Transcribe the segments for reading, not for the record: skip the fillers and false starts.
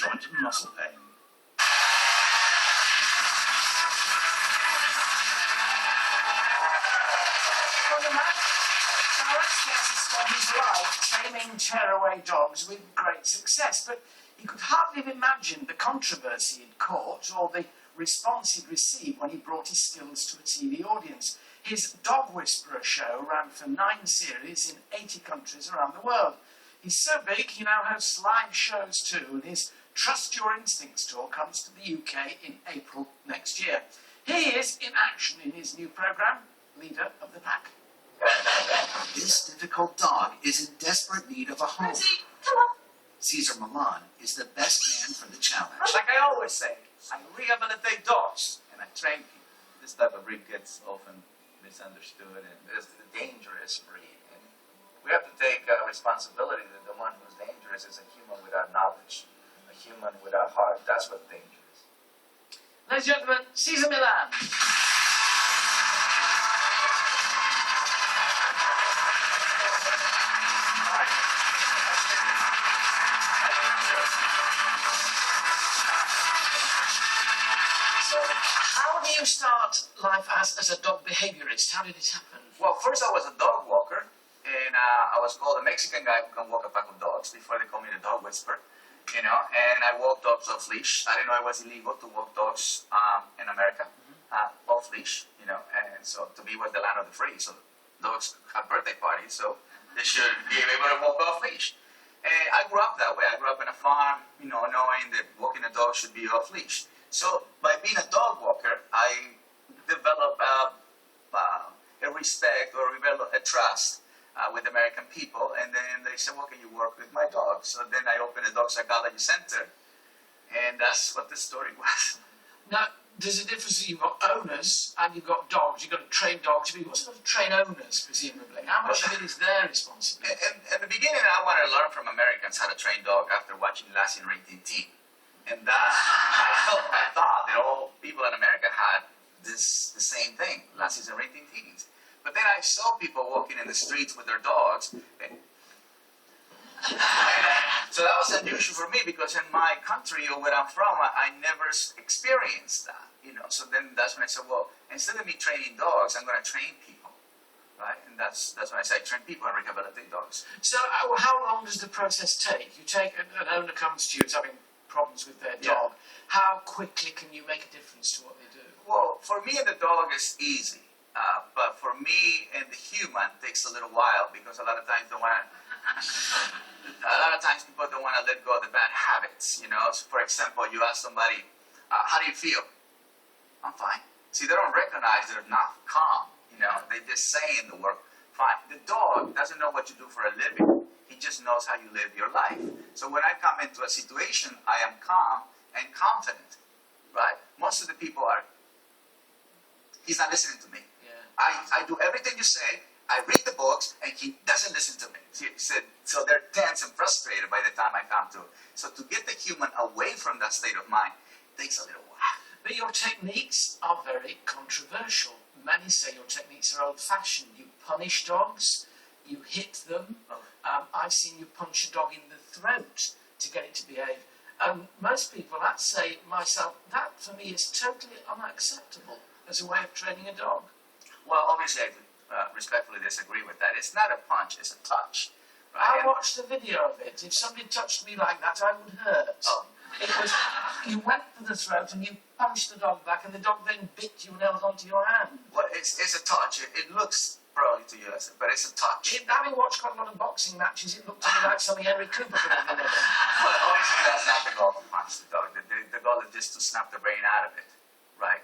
joint and muscle pain. Well, the man has spent his life taming tearaway dogs with great success, but he could hardly have imagined the controversy he'd caught or the response he'd received when he brought his skills to a TV audience. His Dog Whisperer show ran for 9 series in 80 countries around the world. He's so big, he now hosts live shows too, and his Trust Your Instincts tour comes to the UK in April next year. He is in action in his new programme, Leader of the Pack. This difficult dog is in desperate need of a home. Rosie, come on. Cesar Millan is the best man for the challenge. Like I always say, I rehabilitate dogs and I train people. This type of breed gets often misunderstood and it's a dangerous breed. And we have to take responsibility that the one who's dangerous is a human without knowledge, a human without heart. That's what's dangerous. Ladies and gentlemen, Cesar Millan. How do you start life as a dog behaviourist? How did it happen? Well, first I was a dog walker, and I was called a Mexican guy who can walk a pack of dogs before they called me the dog whisperer, you know, and I walked dogs off leash. I didn't know it was illegal to walk dogs in America off leash, you know, and so to me was the land of the free, so dogs have birthday parties, so they should be able to walk off leash. And I grew up that way. I grew up in a farm, you know, knowing that walking a dog should be off leash. So by being a dog walker, I developed a respect or a trust with American people. And then they said, well, can you work with my dog? So then I opened a dog psychology center. And that's what the story was. Now, there's a difference. You've got owners and you've got dogs. You've got to train dogs. But you've also got to train owners, presumably. How much of it is their responsibility? In the beginning, I wanted to learn from Americans how to train dog after watching Lassie and Ray Tintin. And that, I thought that all people in America had the same thing, Lassies and Ray Tintins. But then I saw people walking in the streets with their dogs. So that was unusual for me because in my country or where I'm from, I never experienced that, you know. So then that's when I said, well, instead of me training dogs, I'm going to train people, right? And that's when I say train people and rehabilitate dogs. So how long does the process take? You take an owner comes to you, is having problems with their dog. Yeah. How quickly can you make a difference to what they do? Well, for me and the dog is easy. But for me and the human takes a little while because a lot of times people don't want to let go of the bad habits, you know. So for example, you ask somebody, how do you feel? I'm fine. See, they don't recognize they're not calm, you know. They just say in the word, fine. The dog doesn't know what you do for a living. He just knows how you live your life. So when I come into a situation, I am calm and confident, right? Most of the people are, he's not listening to me. Yeah. I do everything you say, I read the books, and he doesn't listen to me. So they're tense and frustrated by the time I come to it. So to get the human away from that state of mind takes a little while. But your techniques are very controversial. Many say your techniques are old-fashioned. You punish dogs, you hit them. I've seen you punch a dog in the throat to get it to behave. Most people, I'd say myself, that for me is totally unacceptable as a way of training a dog. Well, obviously, I respectfully disagree with that. It's not a punch, it's a touch. Right? I watched a video of it. If somebody touched me like that, I would hurt. Oh. It was, you went for the throat and you punched the dog back, and the dog then bit you and held onto your hand. Well, it's a touch. It looks probably to you, but it's a touch. Having watched quite a lot of boxing matches, it looked to me like something Henry Cooper could have done. Well, obviously, that's not the goal to punch the dog. The goal is just to snap the brain out of it, right?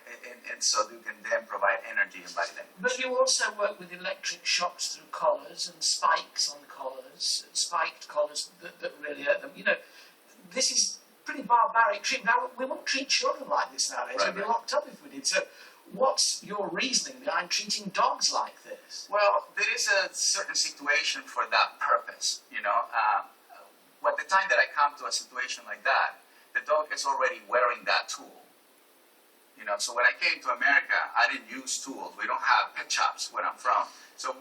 And so you can then provide energy and body language. But you also work with electric shocks through collars and spikes on collars, and spiked collars that really hurt them. You know, this is pretty barbaric treatment. Now, we won't treat children like this nowadays. Right, We'd be locked up if we did. So what's your reasoning behind treating dogs like this? Well, there is a certain situation for that purpose, you know. At the time that I come to a situation like that, the dog is already wearing that tool. You know, so when I came to America, I didn't use tools. We don't have pet shops where I'm from. So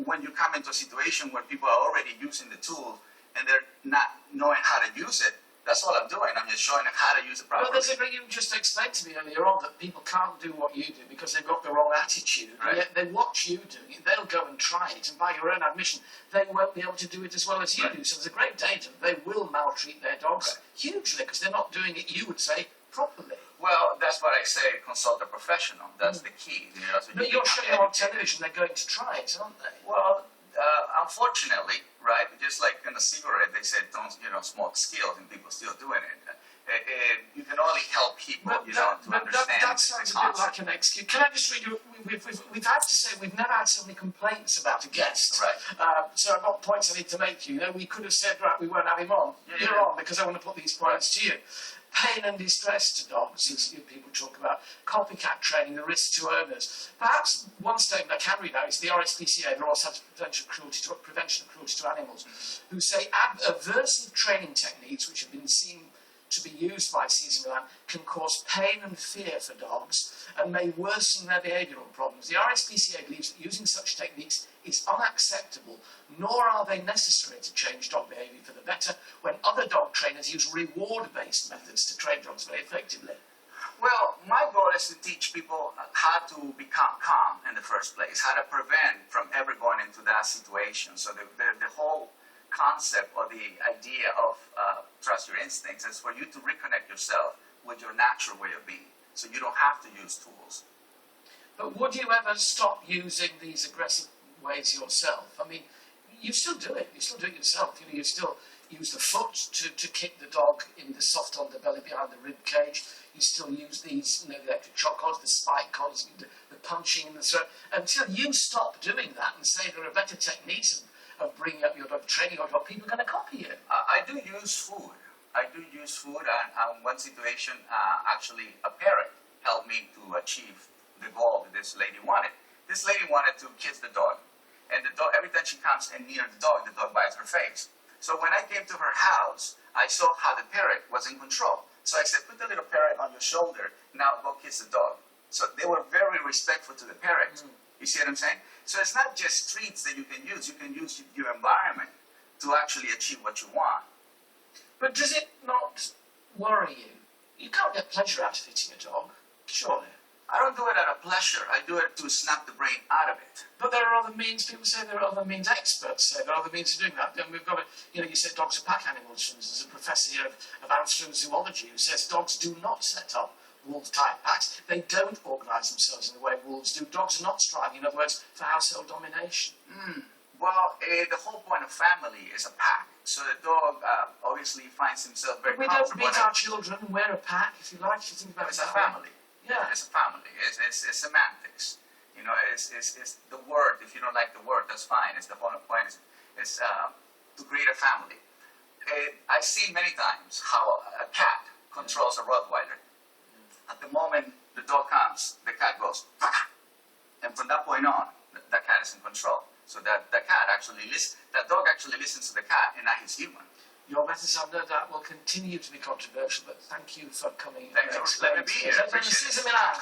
when you come into a situation where people are already using the tool and they're not knowing how to use it, That's all I'm doing. I'm just showing them how to use it properly. Well, there's a thing you just explained to me earlier on that people can't do what you do because they've got the wrong attitude. Right. And yet they watch you do it, they'll go and try it, and by your own admission, they won't be able to do it as well as you Right. do. So there's a great danger that they will maltreat their dogs hugely because they're not doing it, you would say, properly. Well, that's what I say, consult a professional. That's the key. You know, so But you you're become showing on educated. television they're going to try it, aren't they? Well, unfortunately, right, just like in a cigarette, they said don't, smoke skills, and people still doing it. You can only help people, to understand that the sounds a bit concept. like an excuse. Can I just read you? We've had to say we've never had so many complaints about a guest. Right. So I've got points I need to make to you. We could have said, right, we won't have him on. Yeah, You're yeah. on because I want to put these points to you. Pain and distress to dogs, as people talk about. Copycat training, the risk to owners. Perhaps one statement I can read out is the RSPCA, the Royal Centre for Prevention of Cruelty to Animals, who say aversive training techniques, which have been seen to be used by Cesar Millan, can cause pain and fear for dogs and may worsen their behavioural problems. The RSPCA believes that using such techniques is unacceptable, nor are they necessary to change dog behaviour for the better when other dog trainers use reward-based methods to train dogs very effectively. Well, my goal is to teach people how to become calm in the first place, how to prevent from ever going into that situation. So the whole concept or the idea of trust your instincts is for you to reconnect yourself with your natural way of being, so you don't have to use tools. But would you ever stop using these aggressive ways yourself? I mean, you still do it. You still do it yourself. You still use the foot to kick the dog in the soft underbelly behind the rib cage. You still use these, the electric shock collars, the spike collars, the punching in the throat. Until you stop doing that and say there are better techniques of bringing up your dog, training your dog, people are going to copy you. I do use food. And one situation, actually, a parrot helped me to achieve the goal that this lady wanted. This lady wanted to kiss the dog, and the dog, every time she comes near the dog bites her face. So when I came to her house, I saw how the parrot was in control. So I said, put the little parrot on your shoulder, now go kiss the dog. So they were very respectful to the parrot. You see what I'm saying? So it's not just treats that you can use your environment to actually achieve what you want. But does it not worry you? You can't get pleasure out of hitting a dog, surely. I don't do it out of pleasure. I do it to snap the brain out of it. But there are other means, people say there are other means, experts say there are other means of doing that. Then we've got you said dogs are pack animals, for instance. There's a professor here of Amsterdam zoology who says dogs do not set up wolf-type packs. They don't organise themselves in the way wolves do. Dogs are not striving, in other words, for household domination. Well, the whole point of family is a pack. So the dog obviously finds himself very We don't comfortable. beat our children and wear a pack, if you like. If you think about It's it a that way. family. Yeah. It's a family. It's semantics. It's the word. If you don't like the word, that's fine. It's the whole point. Is to create a family. I've seen many times how a cat controls a Rottweiler. At the moment the dog comes, the cat goes, and from that point on, the cat is in control. So that dog actually listens to the cat, and now he's human. Your methods, I've no doubt, will continue to be controversial, but thank you for coming. Thanks for letting me be here. Cesar Millan.